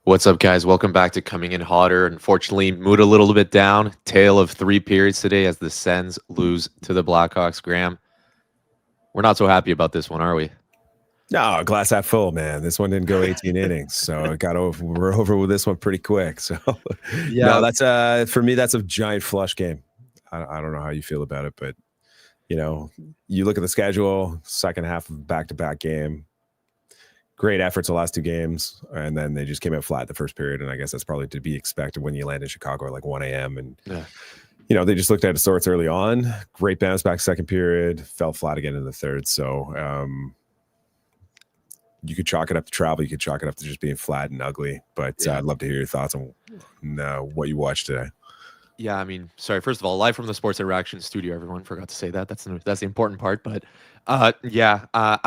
What's up, guys? Welcome back to Coming in Hotter. Unfortunately, mood a little bit down. Tale of three periods today as the Sens lose to the Blackhawks. Graeme, we're not so happy about this one, are we? No, glass half full, man. This one didn't go 18 innings, so it got over. We're over with this one pretty quick. So, no, that's for me. That's a giant flush game. I don't know how you feel about it, but you look at the schedule. Second half of back-to-back game. Great efforts the last two games, and then they just came out flat the first period. And I guess that's probably to be expected when you land in Chicago at like 1 a.m. And they just looked out of sorts early on. Great bounce back second period, fell flat again in the third. So you could chalk it up to travel. You could chalk it up to just being flat and ugly. But I'd love to hear your thoughts on what you watched today. Yeah, I mean, sorry. First of all, live from the Sports Interaction studio. Everyone forgot to say that. That's the important part. But I'm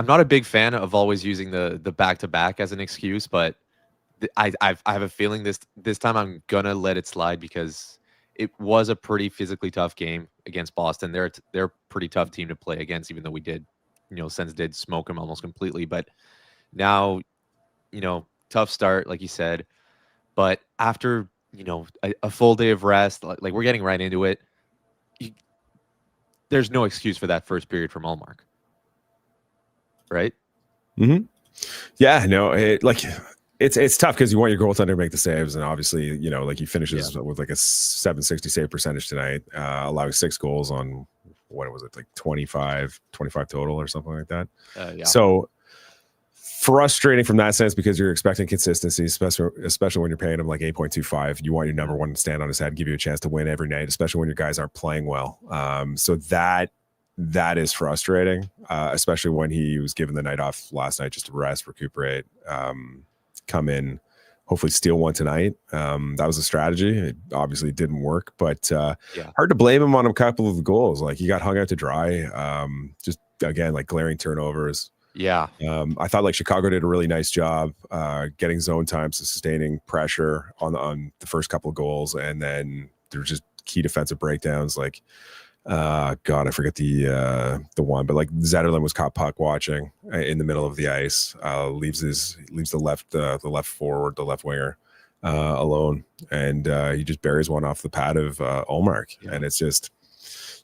not a big fan of always using the back-to-back as an excuse. But I have a feeling this time I'm gonna let it slide because it was a pretty physically tough game against Boston. They're a pretty tough team to play against, even though we did, Sens did smoke them almost completely. But now, tough start, like you said. But after a full day of rest, like we're getting right into it. There's no excuse for that first period from Ullmark, right? Mm-hmm. Yeah, no, it's tough because you want your goaltender to make the saves, and obviously, he finishes with like a 760 save percentage tonight, allowing 6 goals on what was it, like 25 total or something like that. So frustrating from that sense because you're expecting consistency, especially when you're paying him like 8.25. You want your number one to stand on his head, give you a chance to win every night, especially when your guys aren't playing well. So that is frustrating, especially when he was given the night off last night just to rest, recuperate, come in, hopefully steal one tonight. That was a strategy. It obviously didn't work, but hard to blame him on a couple of the goals. Like he got hung out to dry. Just again, like glaring turnovers. Yeah. I thought like Chicago did a really nice job getting zone times, sustaining pressure on the first couple of goals, and then there were just key defensive breakdowns. Like, God, I forget the one, but like Zetterlund was caught puck watching in the middle of the ice, leaves the left forward, the left winger alone, and he just buries one off the pad of Ullmark, and it's just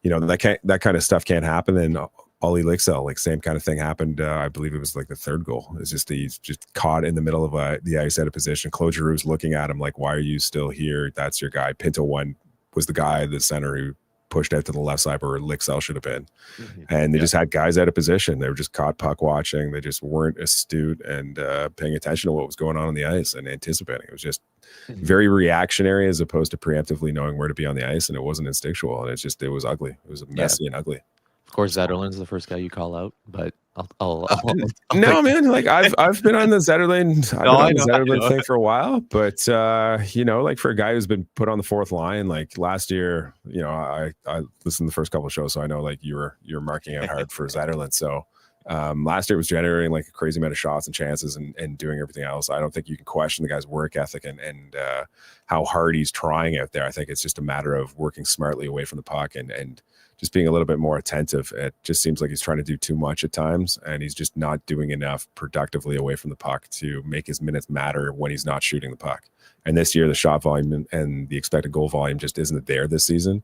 that kind of stuff can't happen. And Ollie Lixell, like same kind of thing happened. I believe it was like the third goal. It's just he's just caught in the middle of the ice out of position. Claude Giroux's looking at him like, "Why are you still here? That's your guy." Pinto one was the guy, the center who pushed out to the left side where Lixell should have been, and they just had guys out of position. They were just caught puck watching. They just weren't astute and paying attention to what was going on the ice and anticipating. It was just very reactionary as opposed to preemptively knowing where to be on the ice, and it wasn't instinctual. And it was ugly. It was messy and ugly. Of course, Zetterlund's the first guy you call out, but I'll no, man. Like I've been on the Zetterlund thing for a while, but like for a guy who's been put on the fourth line, like last year, I listened to the first couple of shows, so I know like you're marking out hard for Zetterlund. So last year was generating like a crazy amount of shots and chances and doing everything else. I don't think you can question the guy's work ethic and how hard he's trying out there. I think it's just a matter of working smartly away from the puck and just being a little bit more attentive. It just seems like he's trying to do too much at times, and he's just not doing enough productively away from the puck to make his minutes matter when he's not shooting the puck. And this year, the shot volume and the expected goal volume just isn't there this season.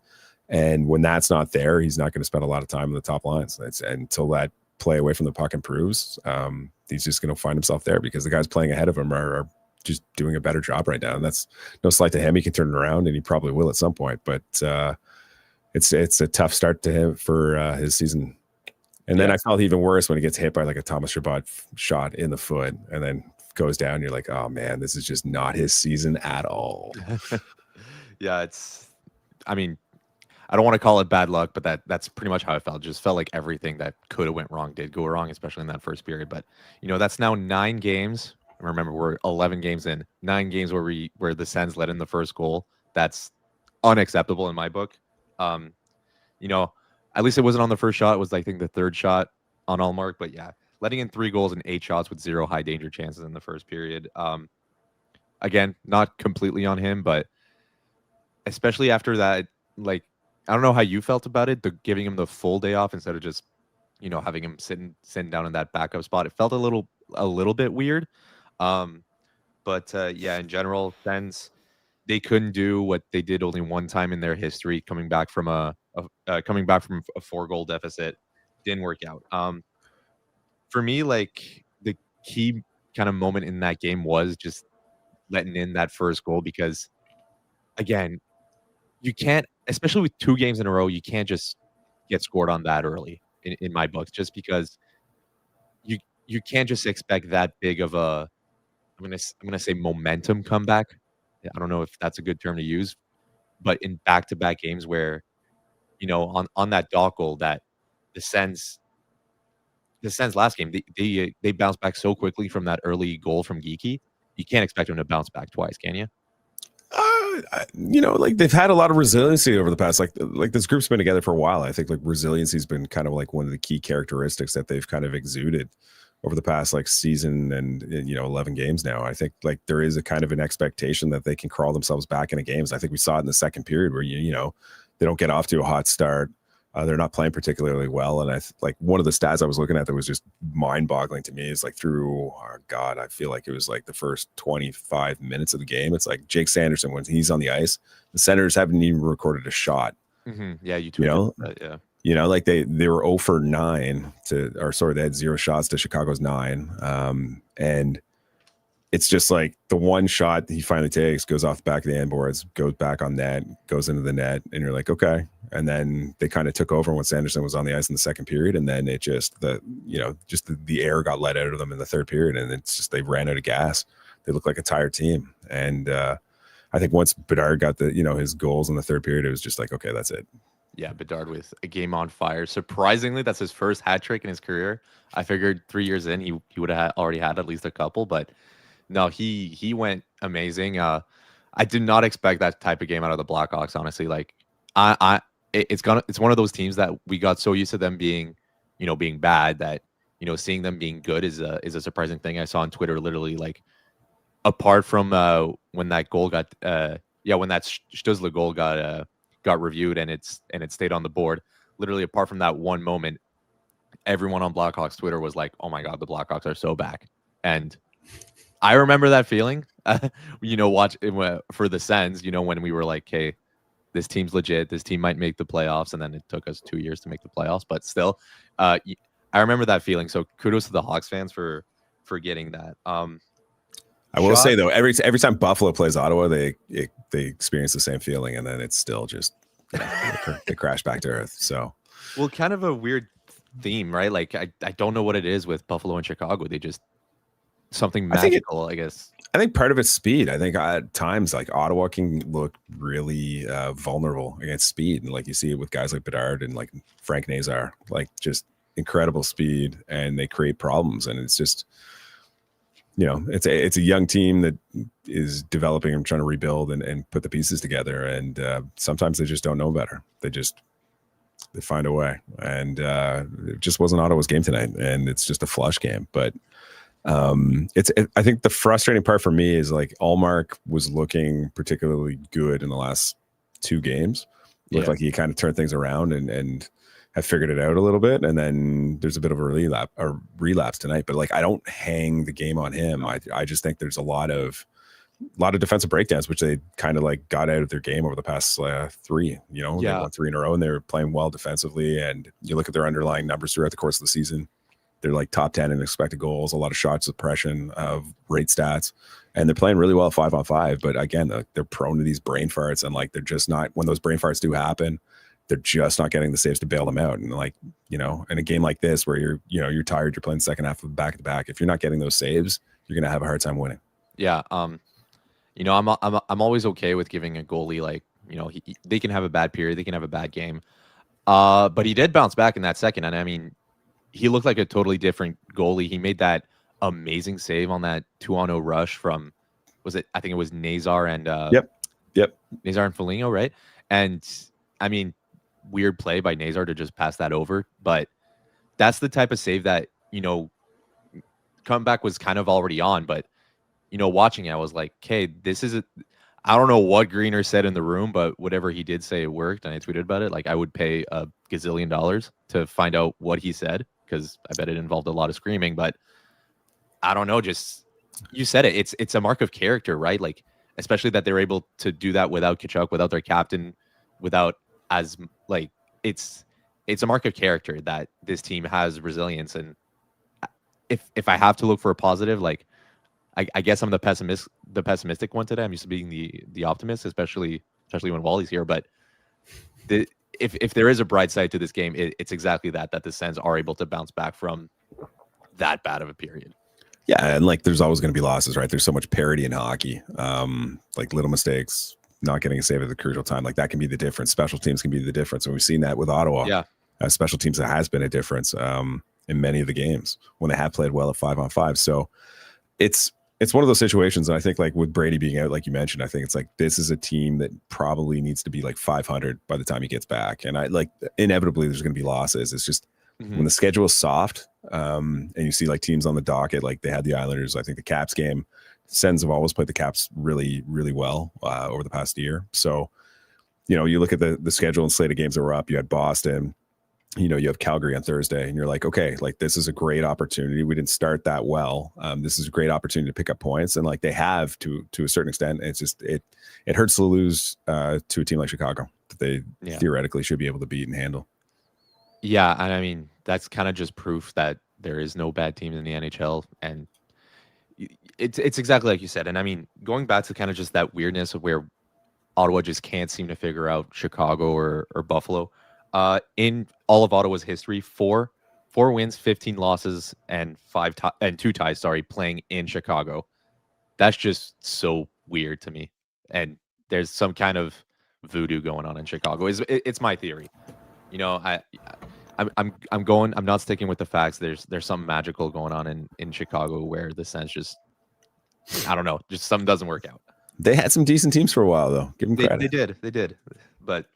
And when that's not there, he's not going to spend a lot of time in the top lines. Until that play away from the puck improves, he's just going to find himself there because the guys playing ahead of him are just doing a better job right now. And that's no slight to him. He can turn it around, and he probably will at some point. But it's a tough start to him for his season. And then I felt even worse when he gets hit by like a Thomas Chabot shot in the foot and then goes down. You're like, oh man, this is just not his season at all. I mean, I don't want to call it bad luck, but that's pretty much how it felt. It just felt like everything that could have went wrong did go wrong, especially in that first period. But that's now 9 games. Remember, we're 11 games in, 9 games where the Sens let in the first goal. That's unacceptable in my book. At least it wasn't on the first shot. It was, I think, the third shot on Ullmark. But letting in 3 goals and 8 shots with 0 high danger chances in the first period. Again, not completely on him, but especially after that, like, I don't know how you felt about it, giving him the full day off instead of just, having him sitting down in that backup spot. It felt a little bit weird. But yeah, in general, Sens, they couldn't do what they did only one time in their history, coming back from a 4-goal deficit. Didn't work out. For me, like the key kind of moment in that game was just letting in that first goal because again, you can't, especially with 2 games in a row, you can't just get scored on that early in my books, just because you you can't just expect that big of a I'm gonna say momentum comeback. I don't know if that's a good term to use, but in back-to-back games where, on that dot goal that the Sens the Sens last game, they bounced back so quickly from that early goal from Geekie. You can't expect them to bounce back twice, can you? Like they've had a lot of resiliency over the past, like this group's been together for a while. I think like resiliency's been kind of like one of the key characteristics that they've kind of exuded over the past like season and 11 games now. I think like there is a kind of an expectation that they can crawl themselves back into games. I think we saw it in the second period where they don't get off to a hot start. They're not playing particularly well. And like one of the stats I was looking at that was just mind boggling to me is like I feel like it was like the first 25 minutes of the game. It's like Jake Sanderson, when he's on the ice, the Senators haven't even recorded a shot. Mm-hmm. Yeah, you tweeted that, yeah. Like they were 0 for 9 they had 0 shots to Chicago's 9. And it's just like the one shot that he finally takes goes off the back of the end boards, goes back on net, goes into the net, and you're like, okay. And then they kind of took over when Sanderson was on the ice in the second period, and then it just the air got let out of them in the third period, and it's just they ran out of gas. They looked like a tired team, and I think once Bedard got his goals in the third period, it was just like, okay, that's it. Yeah, Bedard with a game on fire. Surprisingly, that's his first hat trick in his career. I figured 3 years in he would have already had at least a couple, but no, he went amazing. I did not expect that type of game out of the Blackhawks. Honestly, like it's one of those teams that we got so used to them being bad that seeing them being good is a surprising thing. I saw on Twitter literally like apart from when that goal got when that Stutzle goal got reviewed and it stayed on the board. Literally apart from that one moment, everyone on Blackhawks Twitter was like, "Oh my God, the Blackhawks are so back." And I remember that feeling, watch for the Sens, when we were like, "Hey, this team's legit. This team might make the playoffs," and then it took us 2 years to make the playoffs. But still, I remember that feeling. So kudos to the Hawks fans for getting that. I will say though, every time Buffalo plays Ottawa, they experience the same feeling, and then it's still just they crash back to earth. So, well, kind of a weird theme, right? Like I don't know what it is with Buffalo and Chicago. They just something magical, I guess. I think part of it's speed. I think at times like Ottawa can look really vulnerable against speed, and like you see it with guys like Bedard and like Frank Nazar, like just incredible speed, and they create problems. And it's just it's a young team that is developing and trying to rebuild and put the pieces together. And sometimes they just don't know better. They find a way, and it just wasn't Ottawa's game tonight, and it's just a flush game. But I think the frustrating part for me is like Allmark was looking particularly good in the last 2 games. Looked like he kind of turned things around and have figured it out a little bit, and then there's a bit of a relapse tonight. But like I don't hang the game on him. I just think there's a lot of defensive breakdowns, which they kind of like got out of their game over the past 3. They won 3 in a row, and they were playing well defensively. And you look at their underlying numbers throughout the course of the season, they're like top 10 in expected goals, a lot of shot suppression, of rate stats, and they're playing really well 5-on-5. But again, they're prone to these brain farts, and like they're just not, when those brain farts do happen, they're just not getting the saves to bail them out. And like, in a game like this where you're tired, you're playing the second half of back to back. If you're not getting those saves, you're going to have a hard time winning. Yeah. I'm always okay with giving a goalie, like, they can have a bad period. They can have a bad game. But he did bounce back in that second. And I mean, he looked like a totally different goalie. He made that amazing save on that 2-on-0 rush from, I think it was Nazar and Yep. Nazar and Foligno, right? And I mean, weird play by Nazar to just pass that over, but that's the type of save that comeback was kind of already on. But watching it, I was like, okay, this is I don't know what Greener said in the room, but whatever he did say, it worked, and I tweeted about it. Like, I would pay a gazillion dollars to find out what he said, because I bet it involved a lot of screaming. But I don't know, just You said it. It's a mark of character, right? Like, especially that they're able to do that without Kachuk, without their captain, without as like it's a mark of character that this team has resilience. And if I have to look for a positive, like I guess I'm the pessimistic one today. I'm used to being the optimist, especially when Wally's here. But if there is a bright side to this game, it's exactly that the Sens are able to bounce back from that bad of a period. Yeah, and like there's always going to be losses, right? There's so much parity in hockey. Like little mistakes, not getting a save at the crucial time, like that can be the difference. Special teams can be the difference, and we've seen that with Ottawa. Yeah, special teams, that has been a difference in many of the games when they have played well at 5-on-5. So it's one of those situations, and I think like with Brady being out, like you mentioned, I think it's like this is a team that probably needs to be like 500 by the time he gets back, and I like inevitably there's going to be losses. It's just when the schedule is soft, and you see like teams on the docket, like they had the Islanders. I think the Caps game, Sens have always played the Caps really, really well over the past year. So, you know, you look at the schedule and slate of games that were up. You had Boston, you know, you have Calgary on Thursday, and you're like, okay, like this is a great opportunity. We didn't start that well. This is a great opportunity to pick up points, and like they have to a certain extent. It's just it hurts to lose to a team like Chicago that they theoretically should be able to beat and handle. Yeah, and I mean that's kind of just proof that there is no bad team in the NHL, and it's exactly like you said. And I mean, going back to kind of just that weirdness of where Ottawa just can't seem to figure out Chicago or Buffalo. In all of Ottawa's history, four wins, 15 losses, and 2 ties. Sorry, playing in Chicago. That's just so weird to me. And there's some kind of voodoo going on in Chicago. It's my theory. You know, I'm not sticking with the facts. There's something magical going on in Chicago where the Sens just, I don't know, just something doesn't work out. They had some decent teams for a while, though. Give them credit. They did, but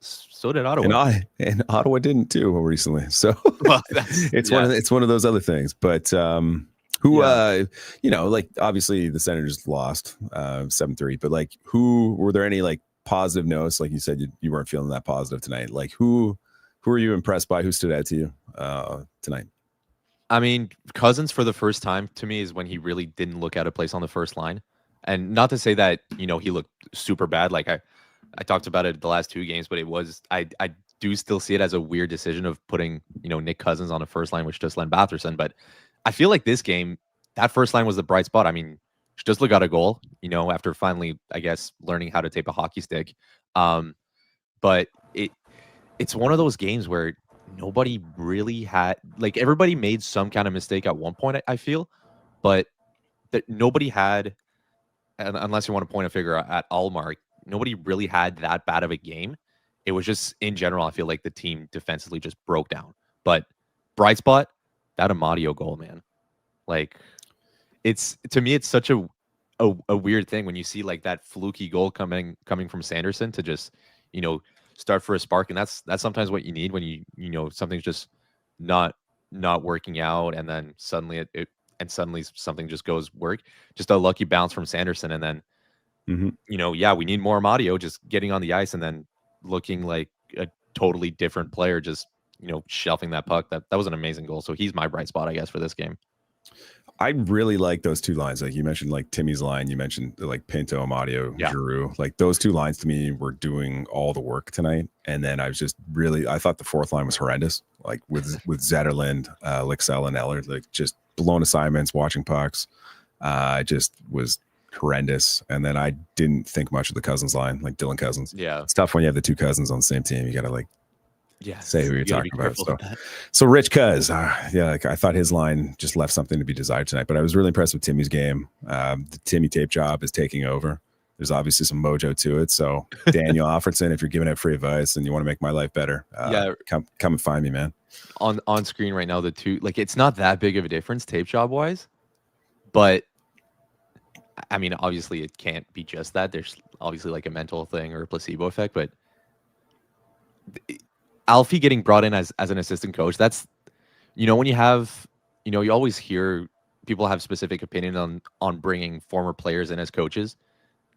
so did Ottawa. And Ottawa didn't too recently. So well, it's one of those other things. But you know, like obviously the Senators lost 7-3, but like were there any like positive notes? Like you said, you weren't feeling that positive tonight. Like who are you impressed by? Who stood out to you tonight? I mean, Cousins for the first time to me is when he really didn't look out of place on the first line. And not to say that, you know, he looked super bad. Like I talked about it the last 2 games, but it was, I do still see it as a weird decision of putting, you know, Nick Cousins on the first line, which just Len Batherson. But I feel like this game, that first line was the bright spot. I mean, Stutzle got a goal, you know, after finally, I guess, learning how to tape a hockey stick. But it's one of those games where nobody really had, like, everybody made some kind of mistake at one point, I feel, but that nobody had, unless you want to point a finger at Allmark, nobody really had that bad of a game. It was just, in general, I feel like the team defensively just broke down. But bright spot, that Amadio goal, man. Like, to me, it's such a weird thing when you see like that fluky goal coming from Sanderson to just, you know, start for a spark. And that's sometimes what you need when you know something's just not working out, and then suddenly suddenly something just goes work. Just a lucky bounce from Sanderson, and then you know, we need more Amadio just getting on the ice and then looking like a totally different player, just, you know, shelving that puck. That was an amazing goal. So he's my bright spot, I guess, for this game. I really like those 2 lines. Like you mentioned, like Timmy's line, you mentioned like Pinto, Amadio, Giroux. Like those 2 lines to me were doing all the work tonight. And then I thought the 4th line was horrendous. Like with Zetterlund, Lixell, and Eller, like just blown assignments, watching pucks. Just was horrendous. And then I didn't think much of the Cousins line, like Dylan Cousins. Yeah, it's tough when you have the 2 Cousins on the same team. You got to like say who you're talking about. So Rich Cuz, like I thought his line just left something to be desired tonight, but I was really impressed with Timmy's game. The Timmy tape job is taking over. There's obviously some mojo to it. So Daniel Offerson, if you're giving out free advice and you want to make my life better, come and find me, man. On screen right now, the 2, like, it's not that big of a difference tape job wise, but I mean, obviously it can't be just that. There's obviously like a mental thing or a placebo effect, but Alfie getting brought in as an assistant coach, that's, you know, when you have, you know, you always hear people have specific opinion on bringing former players in as coaches.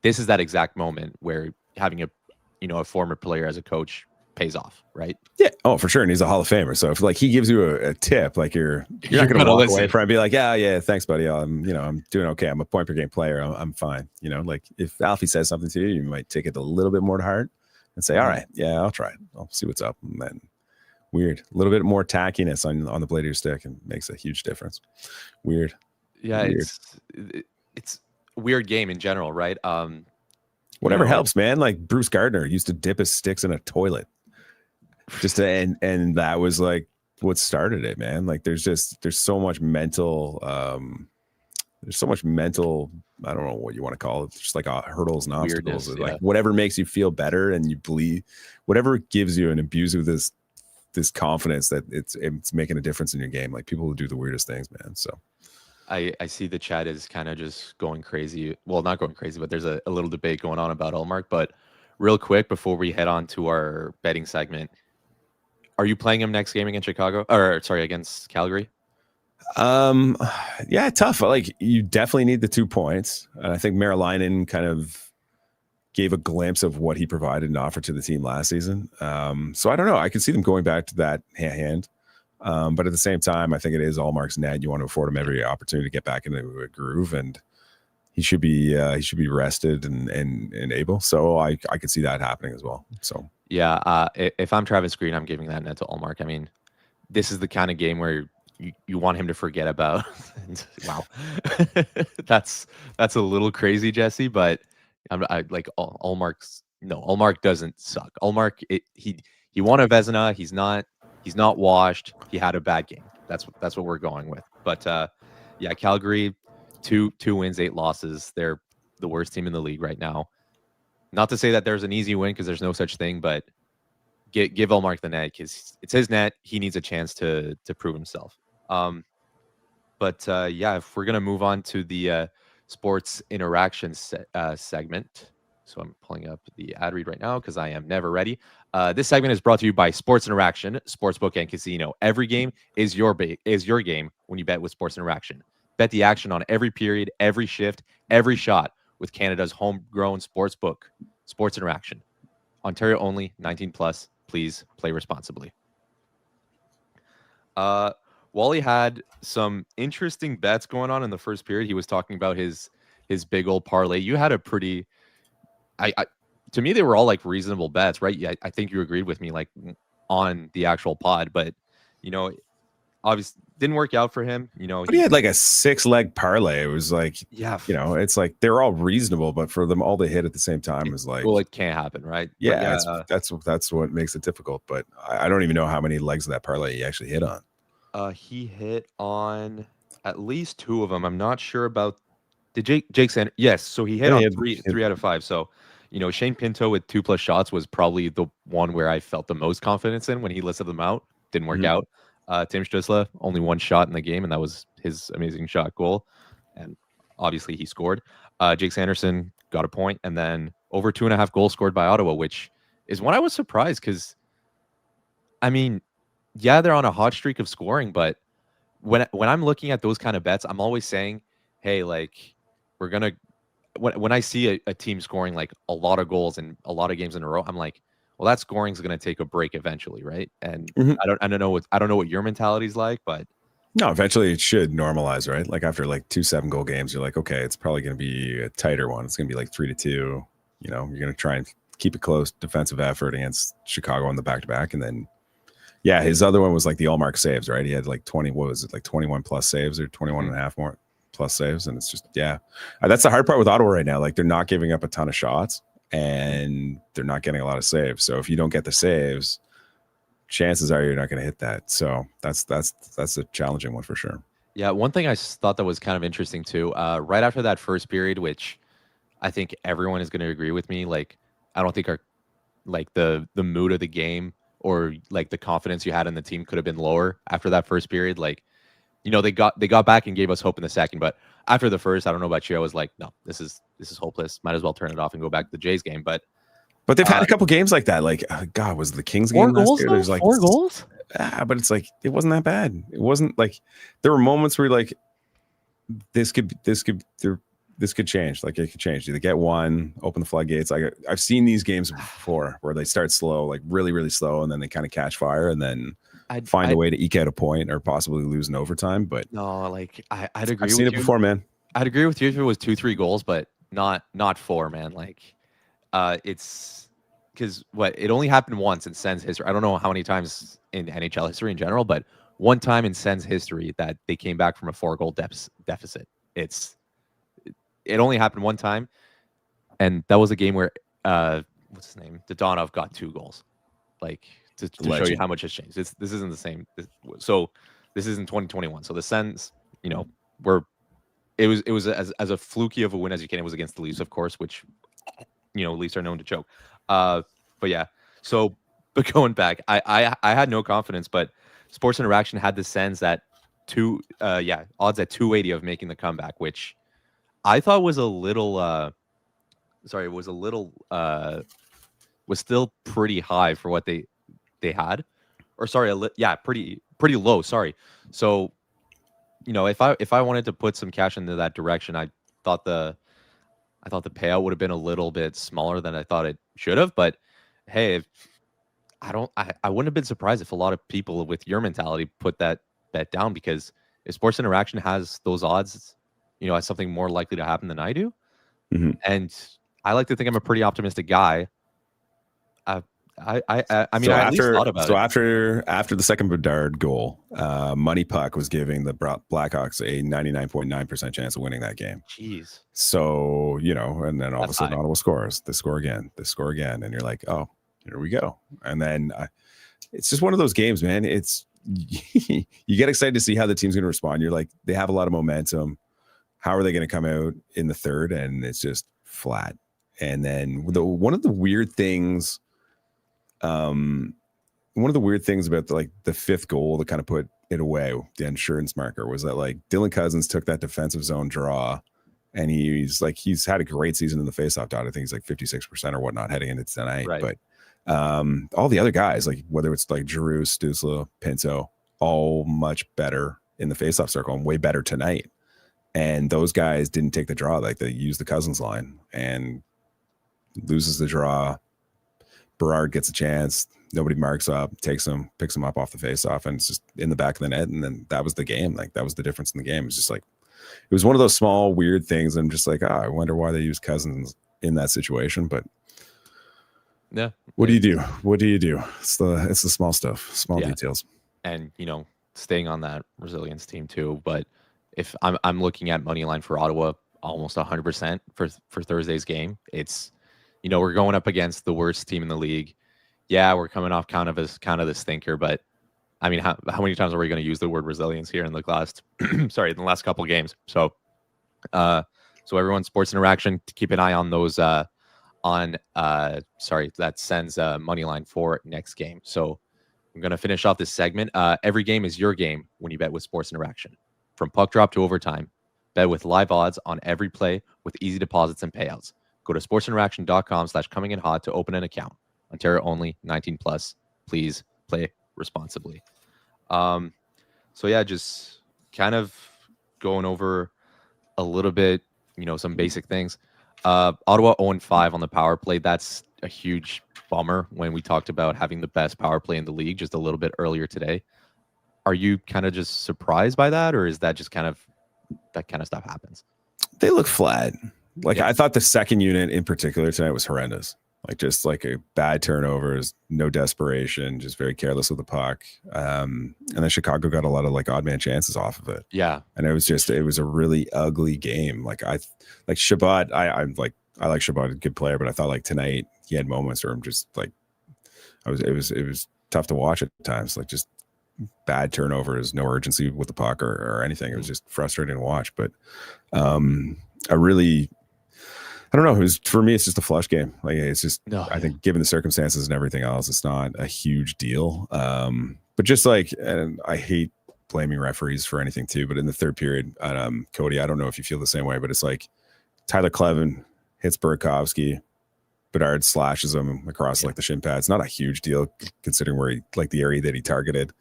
This is that exact moment where having a former player as a coach pays off, right? Yeah. Oh, for sure. And he's a Hall of Famer. So if like he gives you a tip, like you're not going to walk away from it and be like, yeah, thanks, buddy. I'm doing okay. I'm a point per game player. I'm fine. Like if Alfie says something to you, you might take it a little bit more to heart and say, all right, yeah, I'll try it. I'll see what's up. And then weird, a little bit more tackiness on the blade of your stick and makes a huge difference. Weird. Yeah. Weird. It's a weird game in general, right? Whatever helps, man. Like Bruce Gardner used to dip his sticks in a toilet. And that was like what started it, man. Like there's so much mental I don't know what you want to call it, just like hurdles and obstacles. Like whatever makes you feel better and you believe, whatever gives you and imbues you with this confidence that it's making a difference in your game. Like people will do the weirdest things, man. So I see the chat is kind of just going crazy. Well, not going crazy, but there's a little debate going on about Ullmark. But real quick before we head on to our betting segment, are you playing him next game against against Calgary? Yeah, tough. Like you definitely need the 2 points. And I think Marilainen kind of gave a glimpse of what he provided and offered to the team last season. So I don't know. I could see them going back to that hand. But at the same time, I think it is Ullmark's net. You want to afford him every opportunity to get back into a groove, and he should be rested and able. So I could see that happening as well. So yeah, if I'm Travis Green, I'm giving that net to Ullmark. I mean, this is the kind of game where you want him to forget about. Wow, that's a little crazy, Jesse. But I like Ullmark's. No, Ullmark doesn't suck. Ullmark, he won a Vezina. He's not washed. He had a bad game. That's what we're going with. But yeah, Calgary, two wins, 8 losses. They're the worst team in the league right now. Not to say that there's an easy win because there's no such thing, but give Ullmark the net because it's his net. He needs a chance to prove himself. But yeah, if we're gonna move on to the sports interaction segment. So I'm pulling up the ad read right now because I am never ready. This segment is brought to you by Sports Interaction, Sportsbook and Casino. Every game is your game when you bet with Sports Interaction. Bet the action on every period, every shift, every shot with Canada's homegrown sportsbook, Sports Interaction. Ontario only, 18 plus. Please play responsibly. Wally had some interesting bets going on in the first period. He was talking about his big old parlay. You had a pretty, to me, they were all like reasonable bets, right? Yeah, I think you agreed with me like on the actual pod, but obviously didn't work out for him. But he had like a 6-leg parlay. It was like, yeah, it's like they're all reasonable, but for them all to hit at the same time is like, well, it can't happen, right? Yeah, that's what makes it difficult. But I don't even know how many legs of that parlay he actually hit on. He hit on at least 2 of them. I'm not sure about. Did Jake Sanders? Yes, so he hit on three out of 5. So, Shane Pinto with 2+ shots was probably the one where I felt the most confidence in when he listed them out. Didn't work out. Tim Stützle, only 1 shot in the game, and that was his amazing shot goal. And obviously he scored. Jake Sanderson got a point, and then over 2.5 goals scored by Ottawa, which is when I was surprised because, I mean, yeah, they're on a hot streak of scoring, but when I'm looking at those kind of bets, I'm always saying, hey, like, we're going to, when I see a team scoring like a lot of goals in a lot of games in a row, I'm like, well, that scoring is going to take a break eventually, right? And I don't know what your mentality is like, but no, eventually it should normalize, right? Like after like 2 7-goal games, you're like, okay, it's probably going to be a tighter one. It's going to be like 3-2. You're going to try and keep it close defensive effort against Chicago on the back-to-back, and then yeah, his other one was like the Ullmark saves, right? He had like 21 plus saves or 21 and a half more plus saves, and it's just that's the hard part with Ottawa right now. Like they're not giving up a ton of shots, and they're not getting a lot of saves. So if you don't get the saves, chances are you're not going to hit that. So that's a challenging one for sure. Yeah, one thing I thought that was kind of interesting too. Right after that first period, which I think everyone is going to agree with me. Like I don't think the mood of the game or like the confidence you had in the team could have been lower after that first period. Like, they got back and gave us hope in the second, but after the first, I don't know about you, I was like, no, this is hopeless. Might as well turn it off and go back to the Jays game. But they've had a couple games like that. Like, God, was the Kings game last year? There's like 4 goals. But it's like it wasn't that bad. It wasn't like there were moments where like this could this could change. Like it could change. They get one, open the floodgates. Like I've seen these games before where they start slow, like really, really slow, and then they kind of catch fire, and then find a way to eke out a point or possibly lose in overtime. But no, like I'd agree. I've seen it before, man. I'd agree with you if it was 2-3 goals, but not 4, man. Like it's because it only happened once in Sens history. I don't know how many times in NHL history in general, but one time in Sens history that they came back from a 4-goal deficit. It only happened one time, and that was a game where what's his name, Dodonov got 2 goals. Like to show you how much has changed. This isn't the same. So this isn't 2021. So the Sens, it was as a fluky of a win as you can. It was against the Leafs, of course, which Leafs are known to choke. But yeah. So, but going back, I had no confidence, but Sports Interaction had the Sens at odds at 280 of making the comeback, which I thought was a little was still pretty high for what they had, or pretty low. Sorry. So, if I wanted to put some cash into that direction, I thought the payout would have been a little bit smaller than I thought it should have. But hey, I wouldn't have been surprised if a lot of people with your mentality put that bet down, because if Sports Interaction has those odds, as something more likely to happen than I do. Mm-hmm. And I like to think I'm a pretty optimistic guy. I mean, I at least thought about it. After the second Bedard goal, Money Puck was giving the Blackhawks a 99.9% chance of winning that game. Jeez. So, and then all of a sudden Ottawa scores. They score again. And you're like, oh, here we go. And then it's just one of those games, man. It's you get excited to see how the team's going to respond. You're like, they have a lot of momentum. How are they going to come out in the third? And it's just flat. And then one of the weird things about the fifth goal that kind of put it away, the insurance marker, was that like Dylan Cousins took that defensive zone draw, and he's had a great season in the faceoff dot. I think he's like 56% or whatnot heading into tonight. Right. But all the other guys, like whether it's like Giroux, Stützle, Pinto, all much better in the faceoff circle and way better tonight. And those guys didn't take the draw. Like they used the Cousins line and loses the draw. Berard gets a chance. Nobody marks up, picks him up off the faceoff, and it's just in the back of the net. And then that was the game. Like that was the difference in the game. It's just like, it was one of those small weird things. I'm just like, I wonder why they use Cousins in that situation. But yeah, what do you do? It's the small stuff, small details. And staying on that resilience team too. But if I'm looking at money line for Ottawa, almost 100% for Thursday's game. It's we're going up against the worst team in the league. Yeah, we're coming off kind of the stinker, but I mean, how many times are we going to use the word resilience here in the last in the last couple of games? So everyone, Sports Interaction, keep an eye on those that Sens money line for next game. So I'm going to finish off this segment. Every game is your game when you bet with Sports Interaction. From puck drop to overtime, bet with live odds on every play with easy deposits and payouts. Go to sportsinteraction.com/cominginhot to open an account. Ontario only, 19 plus. Please play responsibly. So yeah, just kind of going over a little bit, some basic things. Ottawa 0-5 on the power play. That's a huge bummer when we talked about having the best power play in the league just a little bit earlier today. Are you kind of just surprised by that, or is that just kind of that kind of stuff happens? They look flat. Like I thought the second unit in particular tonight was horrendous. Like just like a bad turnovers, no desperation, just very careless with the puck. And then Chicago got a lot of like odd man chances off of it. Yeah. And it was a really ugly game. Like Shabbat, I like Shabbat, a good player, but I thought like tonight he had moments where I'm just like, it was tough to watch at times. Like just bad turnovers, no urgency with the puck or anything. It was just frustrating to watch. But I don't know. For me, it's just a flush game. Like it's just, I think given the circumstances and everything else, it's not a huge deal. But just like, and I hate blaming referees for anything too, but in the third period, Cody, I don't know if you feel the same way, but it's like Tyler Clevin hits Burakovsky, Bedard slashes him across like the shin pad. It's not a huge deal considering where the area that he targeted.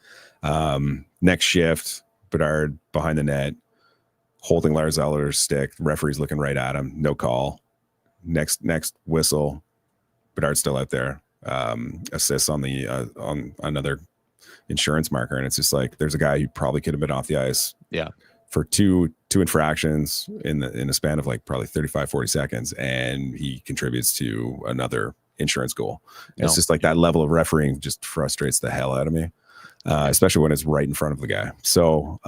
Next shift, Bedard behind the net. holding Lars Eller's stick. Referee's looking right at him. No call. Next whistle. Bedard's still out there. Assists on the on another insurance marker, and it's just like there's a guy who probably could have been off the ice. Yeah. For two infractions in a span of like probably 35-40 seconds, and he contributes to another insurance goal. It's just like that level of refereeing just frustrates the hell out of me, especially when it's right in front of the guy. So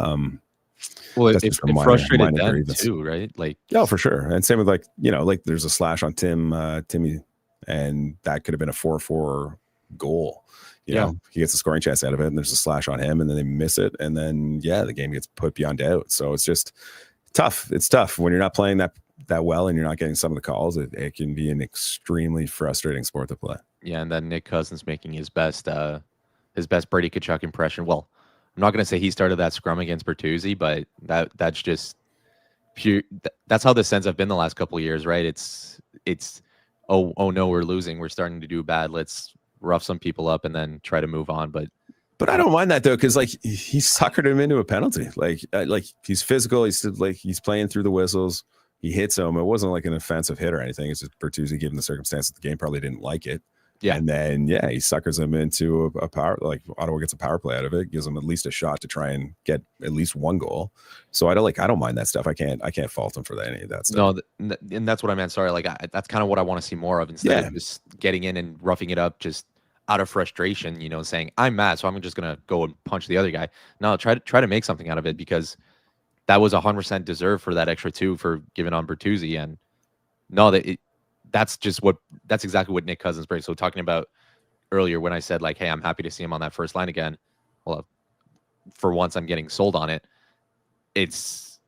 well, it frustrated them too, right? Like, yeah, for sure. And same with like, like there's a slash on Timmy, and that could have been a 4-4 goal. You know, he gets a scoring chance out of it, and there's a slash on him, and then they miss it, and then the game gets put beyond doubt. So it's just tough. It's tough when you're not playing that well, and you're not getting some of the calls. It can be an extremely frustrating sport to play. Yeah, and then Nick Cousins making his best Brady Tkachuk impression. Well, I'm not going to say he started that scrum against Bertuzzi, but that's just pure. That's how the Sens have been the last couple of years, right? It's oh no, we're losing. We're starting to do bad. Let's rough some people up and then try to move on. But I don't mind that though, because like he suckered him into a penalty. Like he's physical. He's playing through the whistles. He hits him. It wasn't like an offensive hit or anything. It's just Bertuzzi, given the circumstances of the game, probably didn't like it. Yeah. And then he suckers him into a power, like Ottawa gets a power play out of it, gives him at least a shot to try and get at least one goal. So I don't mind that stuff. I can't fault him for any of that stuff. No, and that's what I meant. Sorry, like that's kind of what I want to see more of, instead of just getting in and roughing it up just out of frustration, saying I'm mad, so I'm just gonna go and punch the other guy. No, try to make something out of it, because that was 100% deserved for that extra 2 for giving on Bertuzzi. And that's exactly what Nick Cousins brings. So talking about earlier when I said like, hey, I'm happy to see him on that first line again. Well, for once I'm getting sold on it. That's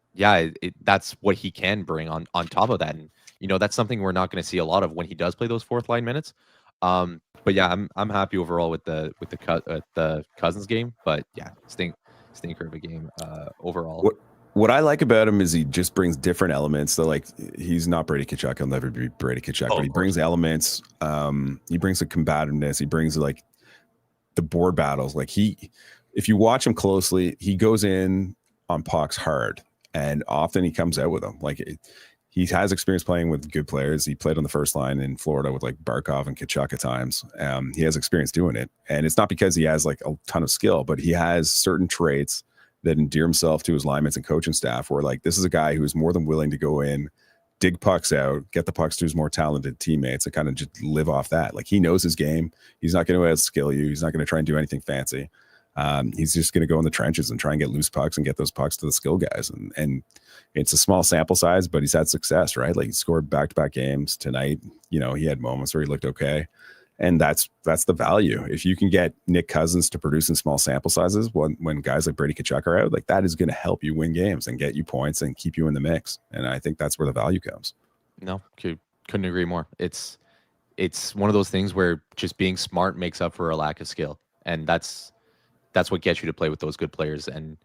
what he can bring on top of that. And, that's something we're not going to see a lot of when he does play those fourth line minutes. But yeah, I'm happy overall with the Cousins game, but yeah, stinker of a game overall. What I like about him is he just brings different elements. So like, he's not Brady Tkachuk. He'll never be Brady Tkachuk, but he brings elements. He brings the combativeness. He brings like the board battles. Like if you watch him closely, he goes in on pucks hard, and often he comes out with them. Like he has experience playing with good players. He played on the first line in Florida with like Barkov and Tkachuk at times. He has experience doing it, and it's not because he has like a ton of skill, but he has certain traits that endear himself to his linemen and coaching staff, where like, this is a guy who is more than willing to go in, dig pucks out, get the pucks to his more talented teammates, and kind of just live off that. Like, he knows his game. He's not going to outskill you. He's not going to try and do anything fancy. He's just going to go in the trenches and try and get loose pucks and get those pucks to the skill guys. And it's a small sample size, but he's had success, right? Like, he scored back-to-back games tonight. He had moments where he looked okay. And that's the value. If you can get Nick Cousins to produce in small sample sizes when guys like Brady Tkachuk are out, like, that is going to help you win games and get you points and keep you in the mix. And I think that's where the value comes. No, couldn't agree more. It's one of those things where just being smart makes up for a lack of skill. And that's what gets you to play with those good players. And,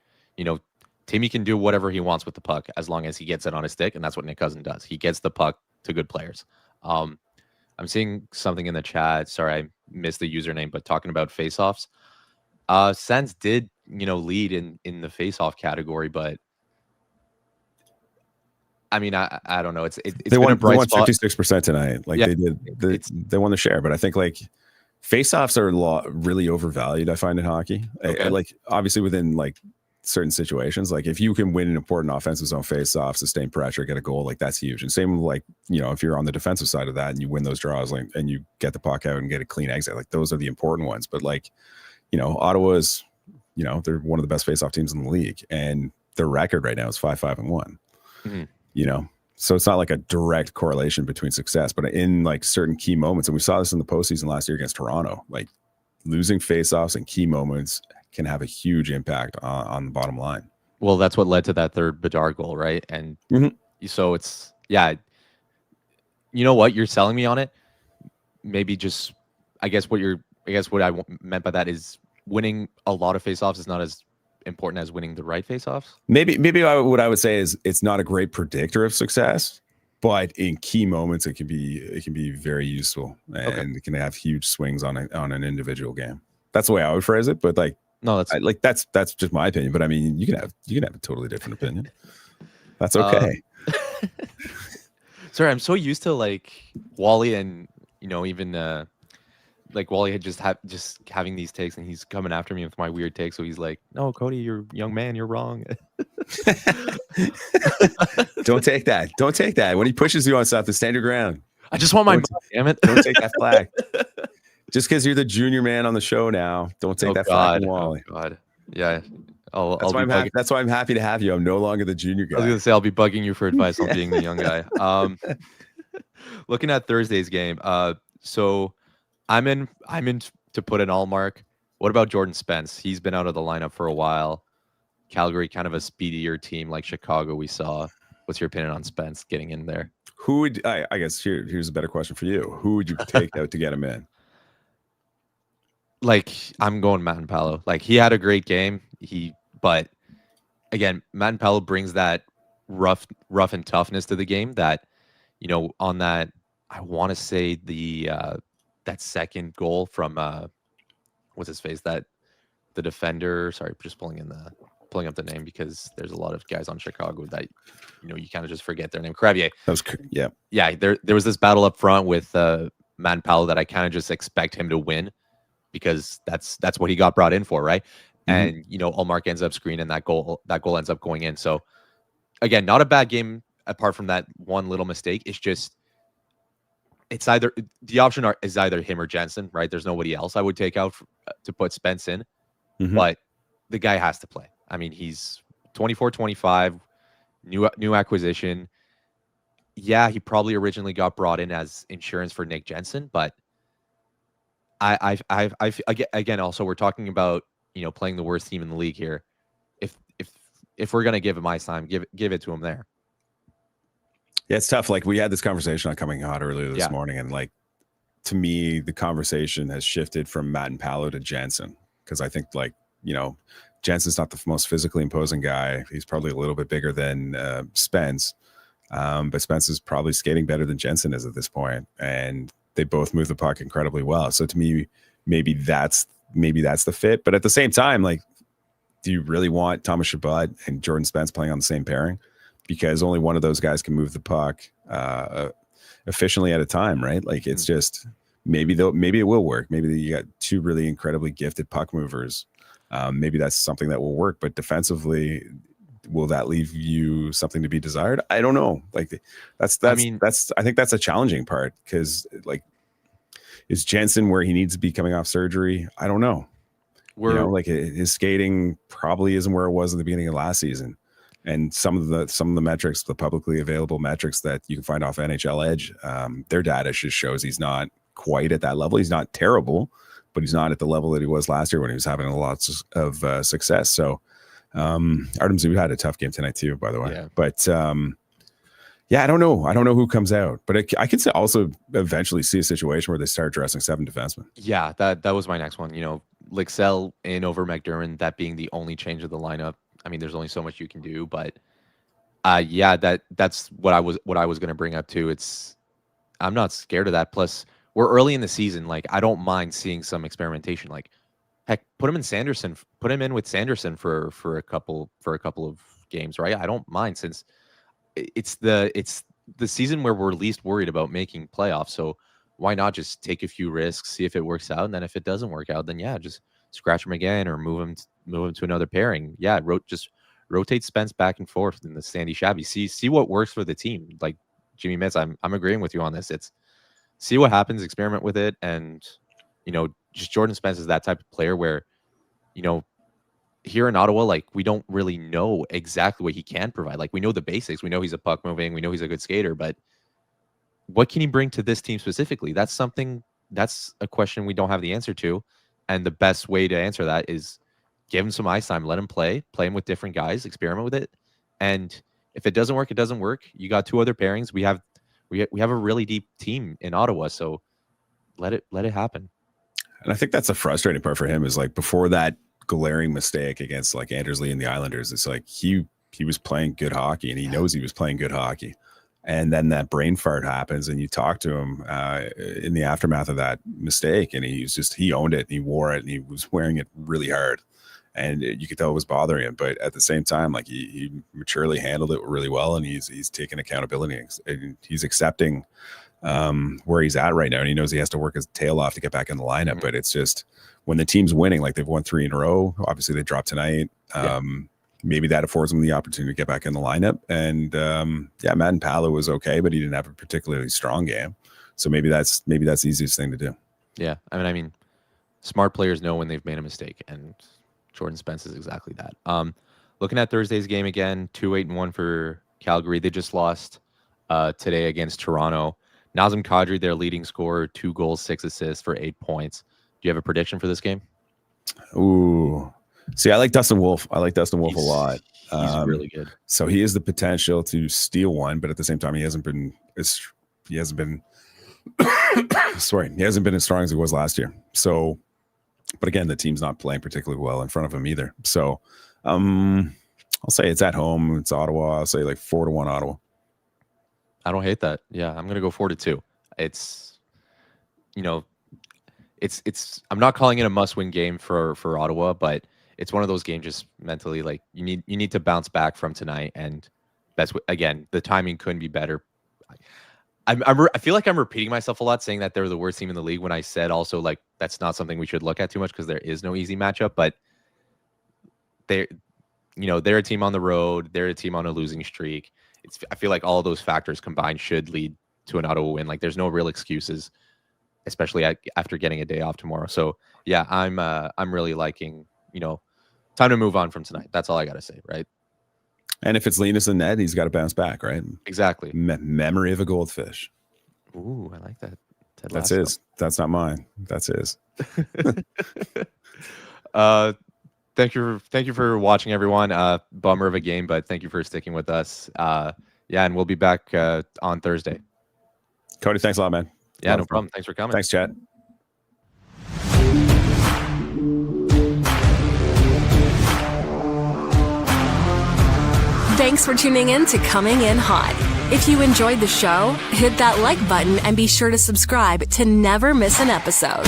Timmy can do whatever he wants with the puck as long as he gets it on his stick. And that's what Nick Cousins does. He gets the puck to good players. I'm seeing something in the chat. Sorry, I missed the username, but talking about faceoffs. Sens did, lead in the faceoff category, but I mean, I don't know. It's they won 56% tonight. Like, they won the share, but I think like faceoffs are really overvalued, I find, in hockey. Okay. Like, obviously within like certain situations, like if you can win an important offensive zone face-off, sustain pressure, get a goal, like, that's huge. And same with like, if you're on the defensive side of that and you win those draws, like, and you get the puck out and get a clean exit, like, those are the important ones. But like, Ottawa's, they're one of the best face-off teams in the league, and their record right now is 5-5-1. Mm-hmm. So it's not like a direct correlation between success, but in like certain key moments, and we saw this in the postseason last year against Toronto, like, losing face-offs in key moments can have a huge impact on the bottom line. Well, that's what led to that third Bedard goal, right? And so it's, you know what, you're selling me on it. Maybe just, I guess what I meant by that is winning a lot of faceoffs is not as important as winning the right faceoffs. Maybe what I would say is it's not a great predictor of success, but in key moments it can be very useful, and it can have huge swings on an individual game. That's the way I would phrase it. But like, no, that's just my opinion. But I mean, you can have a totally different opinion. That's okay. Sorry, I'm so used to like Wally and even like Wally had just having these takes, and he's coming after me with my weird takes. So he's like, "No, Cody, you're young man, you're wrong." Don't take that. Don't take that. When he pushes you on something, stand your ground. I just want my money, damn it. Don't take that flag. Just because you're the junior man on the show now, don't take that flag from Wally. Oh God, yeah. That's why I'm happy to have you. I'm no longer the junior guy. I was gonna say I'll be bugging you for advice on being the young guy. Looking at Thursday's game, so I'm in to put an all mark. What about Jordan Spence? He's been out of the lineup for a while. Calgary, kind of a speedier team like Chicago we saw. What's your opinion on Spence getting in there? Who would I guess here's a better question for you. Who would you take out to get him in? Like, I'm going Matt Palo. Like, he had a great game. But again, Matt Palo brings that rough and toughness to the game that, on that, I want to say that second goal from what's his face, that the defender, sorry, just pulling up the name because there's a lot of guys on Chicago that you kind of just forget their name. Crevier. Yeah. There was this battle up front with Matt Powell that I kind of just expect him to win because that's what he got brought in for, right? Mm-hmm. And Allmark ends up screening that goal ends up going in. So again, not a bad game apart from that one little mistake. It's either the option is either him or Jensen, right? There's nobody else I would take out to put Spence in, but the guy has to play. I mean, he's 24, 25, new acquisition. Yeah, he probably originally got brought in as insurance for Nick Jensen, but I again, also we're talking about playing the worst team in the league here. If we're gonna give him ice time, give it to him there. Yeah, it's tough. Like we had this conversation on Coming Hot earlier this morning, and like to me, the conversation has shifted from Matt and Palo to Jensen because I think Jensen's not the most physically imposing guy. He's probably a little bit bigger than Spence, but Spence is probably skating better than Jensen is at this point, and they both move the puck incredibly well. So to me, maybe that's the fit. But at the same time, like, do you really want Thomas Chabot and Jordan Spence playing on the same pairing? Because only one of those guys can move the puck efficiently at a time, right? Like it's just maybe it will work. Maybe you got two really incredibly gifted puck movers. Maybe that's something that will work, but defensively, will that leave you something to be desired? I don't know. Like I think that's a challenging part because like, is Jensen where he needs to be coming off surgery? I don't know. Like his skating probably isn't where it was in the beginning of last season. And some of the metrics, the publicly available metrics that you can find off NHL Edge, their data just shows he's not quite at that level. He's not terrible, but he's not at the level that he was last year when he was having lots of success. So Artem Zub had a tough game tonight too, by the way. Yeah. But I don't know. I don't know who comes out, but I could also eventually see a situation where they start dressing 7 defensemen. Yeah, that was my next one. Lixell in over McDermott, that being the only change of the lineup. I mean, there's only so much you can do, but that's what I was going to bring up too. I'm not scared of that. Plus, we're early in the season. Like, I don't mind seeing some experimentation. Like, heck, put him in with Sanderson for a couple of games, right? I don't mind since it's the season where we're least worried about making playoffs. So why not just take a few risks, see if it works out, and then if it doesn't work out, then just scratch him again or move him to another pairing. Yeah, just rotate Spence back and forth in the Sandy Shabby. See what works for the team. Like Jimmy Mitz, I'm agreeing with you on this. It's see what happens, experiment with it, and just Jordan Spence is that type of player where here in Ottawa, like we don't really know exactly what he can provide. Like we know the basics. We know he's a puck moving. We know he's a good skater, but what can he bring to this team specifically? That's a question we don't have the answer to. And the best way to answer that is give him some ice time, let him play him with different guys, experiment with it. And if it doesn't work, it doesn't work. You got 2 other pairings. We have a really deep team in Ottawa. So let it happen. And I think that's a frustrating part for him is like before that glaring mistake against like Andersley and the Islanders, it's like he was playing good hockey and he knows he was playing good hockey. And then that brain fart happens and you talk to him in the aftermath of that mistake and he owned it and he wore it and he was wearing it really hard. and you could tell it was bothering him. But at the same time, like he maturely handled it really well, and he's taking accountability, and he's accepting where he's at right now, and he knows he has to work his tail off to get back in the lineup. But it's just when the team's winning, like they've won 3 in a row. Obviously, they dropped tonight. Maybe that affords him the opportunity to get back in the lineup. And Matt Palo was okay, but he didn't have a particularly strong game. So maybe that's the easiest thing to do. Yeah, I mean, smart players know when they've made a mistake, and Jordan Spence is exactly that. Looking at Thursday's game again, 2-8-1 for Calgary. They just lost today against Toronto. Nazem Kadri, their leading scorer, 2 goals, 6 assists for 8 points. Do you have a prediction for this game? Ooh. See, I like Dustin Wolf. a lot. He's really good. So he has the potential to steal one, but at the same time, he hasn't been sorry, he hasn't been as strong as he was last year. So, but again, the team's not playing particularly well in front of him either. So, I'll say it's at home. It's Ottawa. I'll say like 4-1 Ottawa. I don't hate that. Yeah, I'm gonna go 4-2. It's, it's. I'm not calling it a must-win game for Ottawa, but it's one of those games just mentally, like you need to bounce back from tonight, and that's again, the timing couldn't be better. I feel like I'm repeating myself a lot saying that they're the worst team in the league when I said also like that's not something we should look at too much because there is no easy matchup, but they're a team on the road, they're a team on a losing streak. I feel like all of those factors combined should lead to an Ottawa win. Like there's no real excuses, especially after getting a day off tomorrow. So yeah, I'm really liking, time to move on from tonight. That's all I got to say, right? And if it's Linus and Ned, he's got to bounce back, right? Exactly. Memory of a goldfish. Ooh, I like that. That's his. That's not mine. That's his. Thank you for watching, everyone. Bummer of a game, but thank you for sticking with us. And we'll be back on Thursday. Cody, thanks a lot, man. Yeah, no problem. Thanks for coming. Thanks, chat. Thanks for tuning in to Coming In Hot. If you enjoyed the show, hit that like button and be sure to subscribe to never miss an episode.